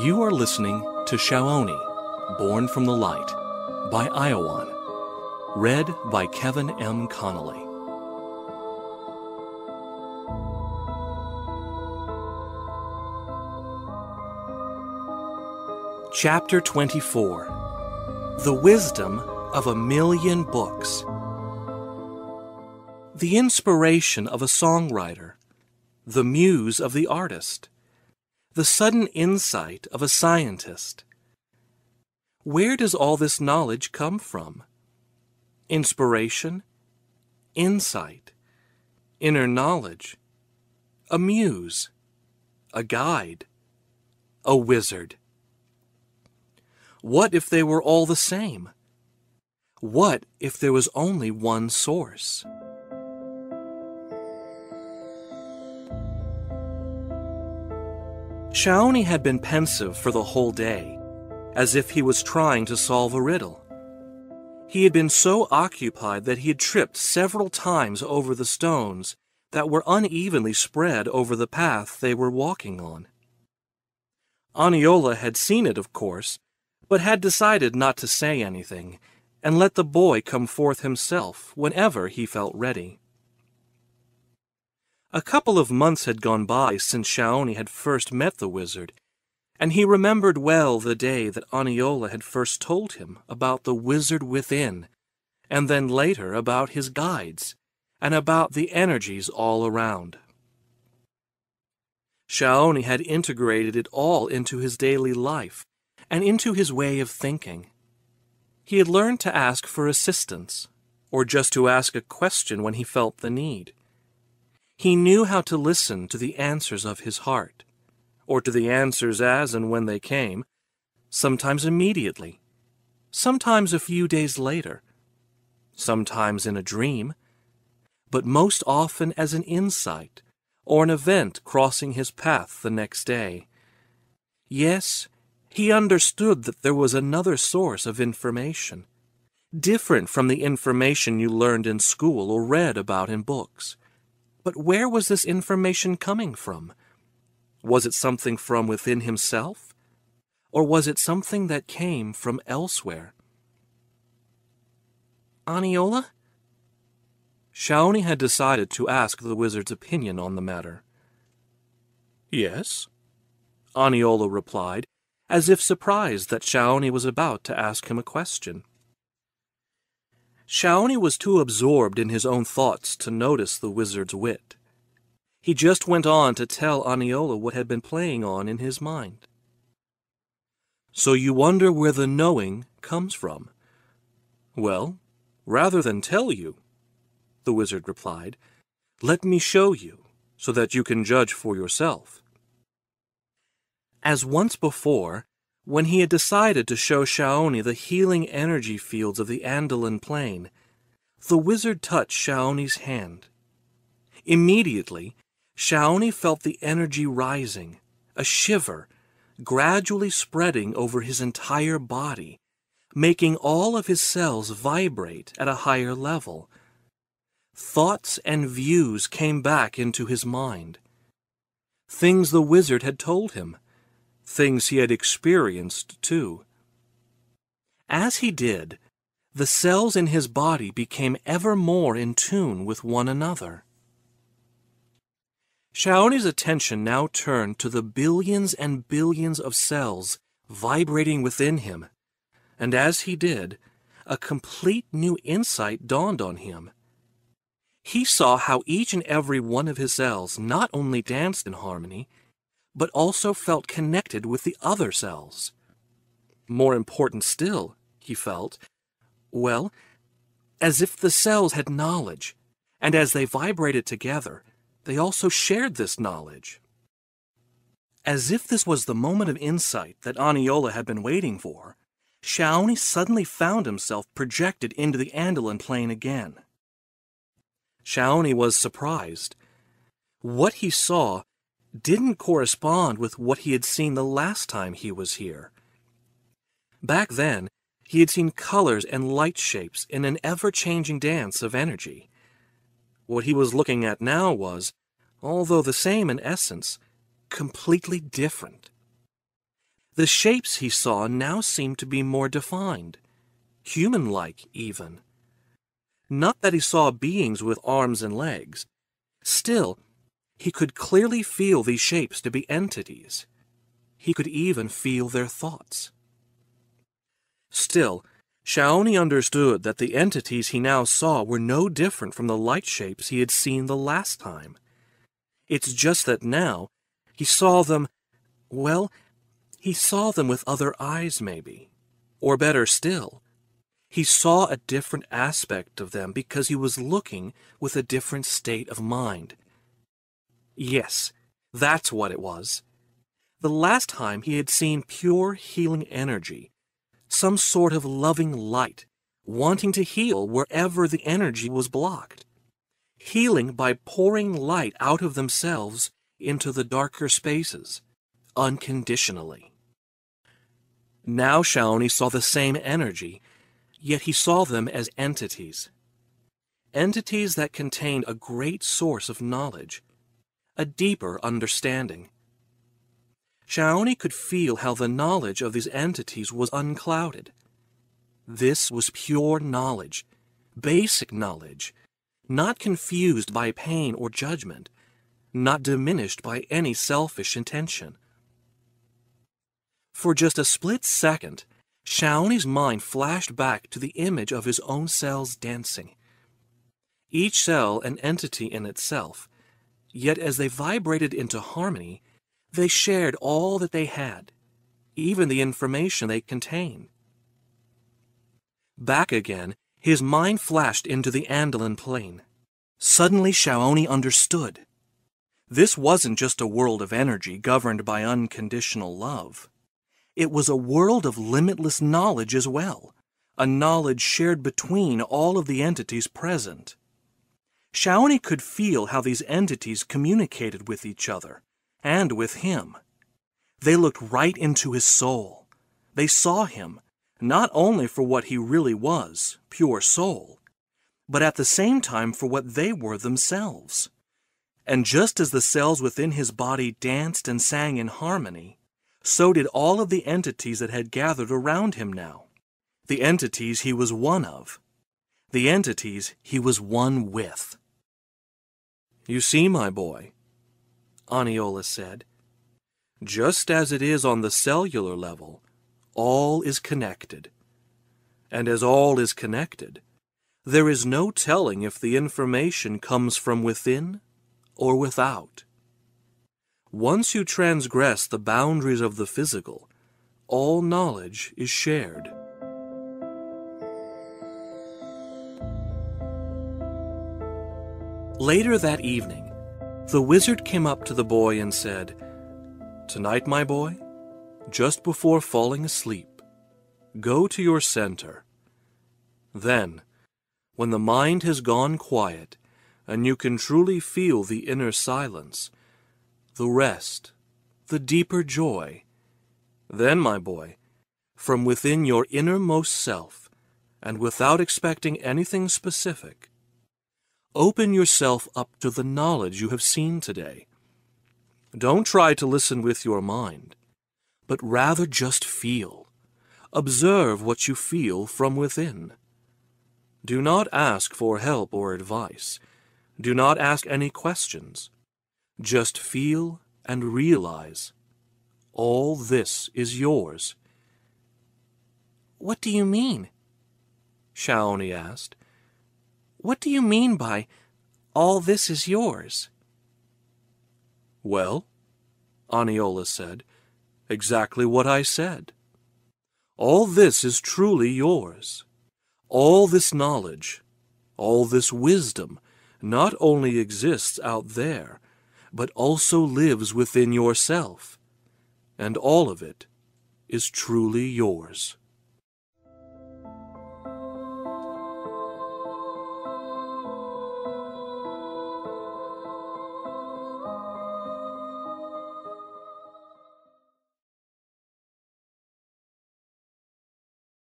You are listening to Shaoni, Born from the Light, by Iowan, read by Kevin M. Connolly. Chapter 24. The Wisdom of a Million Books. The inspiration of a songwriter, the muse of the artist, the sudden insight of a scientist. Where does all this knowledge come from? Inspiration, insight, inner knowledge, a muse, a guide, a wizard. What if they were all the same? What if there was only one source? Shaoni had been pensive for the whole day, as if he was trying to solve a riddle. He had been so occupied that he had tripped several times over the stones that were unevenly spread over the path they were walking on. Aniola had seen it, of course, but had decided not to say anything and let the boy come forth himself whenever he felt ready. A couple of months had gone by since Shaoni had first met the wizard, and he remembered well the day that Aniola had first told him about the wizard within, and then later about his guides, and about the energies all around. Shaoni had integrated it all into his daily life, and into his way of thinking. He had learned to ask for assistance, or just to ask a question when he felt the need. He knew how to listen to the answers of his heart, or to the answers as and when they came, sometimes immediately, sometimes a few days later, sometimes in a dream, but most often as an insight or an event crossing his path the next day. Yes, he understood that there was another source of information, different from the information you learned in school or read about in books. But where was this information coming from? Was it something from within himself? Or was it something that came from elsewhere? Aniola? Shaoni had decided to ask the wizard's opinion on the matter. Yes, Aniola replied, as if surprised that Shaoni was about to ask him a question. Shaoni was too absorbed in his own thoughts to notice the wizard's wit. He just went on to tell Aniola what had been playing on in his mind. So you wonder where the knowing comes from? Well, rather than tell you, the wizard replied, let me show you, so that you can judge for yourself. As once before, when he had decided to show Shaoni the healing energy fields of the Andalan Plain, the wizard touched Shaoni's hand. Immediately, Shaoni felt the energy rising, a shiver, gradually spreading over his entire body, making all of his cells vibrate at a higher level. Thoughts and views came back into his mind. Things the wizard had told him, things he had experienced, too. As he did, the cells in his body became ever more in tune with one another. Shaoni's attention now turned to the billions and billions of cells vibrating within him, and as he did, a complete new insight dawned on him. He saw how each and every one of his cells not only danced in harmony, but also felt connected with the other cells. More important still, he felt, well, as if the cells had knowledge, and as they vibrated together, they also shared this knowledge. As if this was the moment of insight that Aniola had been waiting for, Shaoni suddenly found himself projected into the Andalan Plain again. Shaoni was surprised. What he saw didn't correspond with what he had seen the last time he was here. Back then, he had seen colors and light shapes in an ever-changing dance of energy. What he was looking at now was, although the same in essence, completely different. The shapes he saw now seemed to be more defined, human-like even. Not that he saw beings with arms and legs. Still, he could clearly feel these shapes to be entities. He could even feel their thoughts. Still, Shaoni understood that the entities he now saw were no different from the light shapes he had seen the last time. It's just that now he saw them, well, he saw them with other eyes maybe. Or better still, he saw a different aspect of them because he was looking with a different state of mind. Yes, that's what it was. The last time he had seen pure healing energy, some sort of loving light, wanting to heal wherever the energy was blocked. Healing by pouring light out of themselves into the darker spaces, unconditionally. Now Shaoni saw the same energy, yet he saw them as entities. Entities that contained a great source of knowledge, a deeper understanding. Shaoni could feel how the knowledge of these entities was unclouded. This was pure knowledge, basic knowledge, not confused by pain or judgment, not diminished by any selfish intention. For just a split second, Shaoni's mind flashed back to the image of his own cells dancing. Each cell an entity in itself, yet as they vibrated into harmony, they shared all that they had, even the information they contained. Back again, his mind flashed into the Andalin plane. Suddenly Shaoni understood. This wasn't just a world of energy governed by unconditional love. It was a world of limitless knowledge as well, a knowledge shared between all of the entities present. Shaoni could feel how these entities communicated with each other, and with him. They looked right into his soul. They saw him, not only for what he really was, pure soul, but at the same time for what they were themselves. And just as the cells within his body danced and sang in harmony, so did all of the entities that had gathered around him now. The entities he was one of. The entities he was one with. "You see, my boy," Aniola said, "just as it is on the cellular level, all is connected. And as all is connected, there is no telling if the information comes from within or without. Once you transgress the boundaries of the physical, all knowledge is shared." Later that evening, the wizard came up to the boy and said, "Tonight, my boy, just before falling asleep, go to your center. Then, when the mind has gone quiet and you can truly feel the inner silence, the rest, the deeper joy, then, my boy, from within your innermost self, and without expecting anything specific, open yourself up to the knowledge you have seen today. Don't try to listen with your mind, but rather just feel. Observe what you feel from within. Do not ask for help or advice. Do not ask any questions. Just feel and realize. All this is yours." "What do you mean?" Shaoni asked. "What do you mean by, all this is yours?" "Well," Aniola said, "exactly what I said. All this is truly yours. All this knowledge, all this wisdom not only exists out there, but also lives within yourself, and all of it is truly yours."